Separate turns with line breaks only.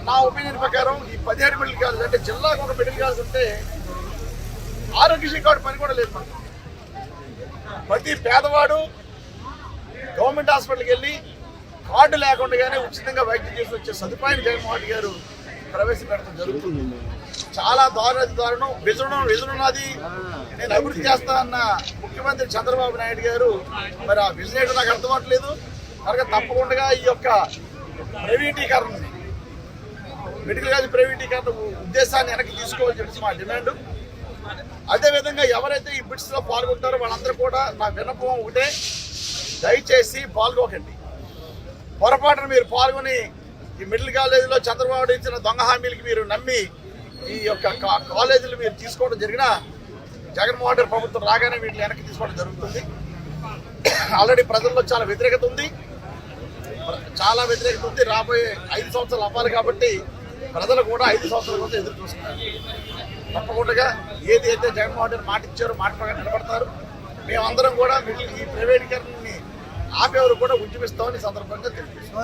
నా ఒపీనియన్ ప్రకారం ఈ 17 మెడికల్ కాలేజ్ అంటే జిల్లాకు ఒక మెడికల్ కాలేజ్ ఉంటే ఆరోగ్యశ్రీ కార్డు పని కూడా లేదు మనకు. ప్రతి పేదవాడు గవర్నమెంట్ హాస్పిటల్కి వెళ్ళి కార్డు లేకుండానే ఉచితంగా వైద్యం చేసి వచ్చే సదుపాయం జగన్మోహన్ రెడ్డి గారు ప్రవేశపెట్టడం జరుగుతుంది. చాలా దారుణం. విజనున్నది నేను అభివృద్ధి చేస్తా అన్న ముఖ్యమంత్రి చంద్రబాబు నాయుడు గారు మరి ఆ విజన్ ఏంటో నాకు అర్థం అవ్వట్లేదు. కనుక తప్పకుండా ఈ యొక్క ప్రైవేటీకరణ మెడికల్ కాలేజ్ ప్రైవేటీకరణ ఉద్దేశాన్ని వెనక్కి తీసుకోవాలని చెప్పి మా డిమాండ్. అదేవిధంగా ఎవరైతే ఈ బిడ్స్లో పాల్గొంటారో వాళ్ళందరూ కూడా నా విన్నపం ఒకటే, దయచేసి పాల్గొకండి. పొరపాటున మీరు పాల్గొని ఈ మెడికల్ కాలేజీలో చంద్రబాబు ఇచ్చిన దొంగ హామీలకి మీరు నమ్మి ఈ యొక్క కాలేజీలు మీరు తీసుకోవడం జరిగినా జగన్మోహన్ రెడ్డి ప్రభుత్వం రాగానే వీటిని వెనక్కి తీసుకోవడం జరుగుతుంది. ఆల్రెడీ ప్రజల్లో చాలా వ్యతిరేకత ఉంది. రాబోయే 5 సంవత్సరాలు అవ్వాలి కాబట్టి ప్రజలు కూడా 5 సంవత్సరాల కోసం ఎదురు చూస్తున్నారు. తప్పకుండా ఏది అయితే జగన్మోహన్ రెడ్డి మాట ఇచ్చారో మాట ప్రకారం నిలబడతారు. మేమందరం కూడా ఈ ప్రైవేటీకరణని ఆపేవారు కూడా ఉద్యమిస్తామని సందర్భంగా తెలియజేస్తాం.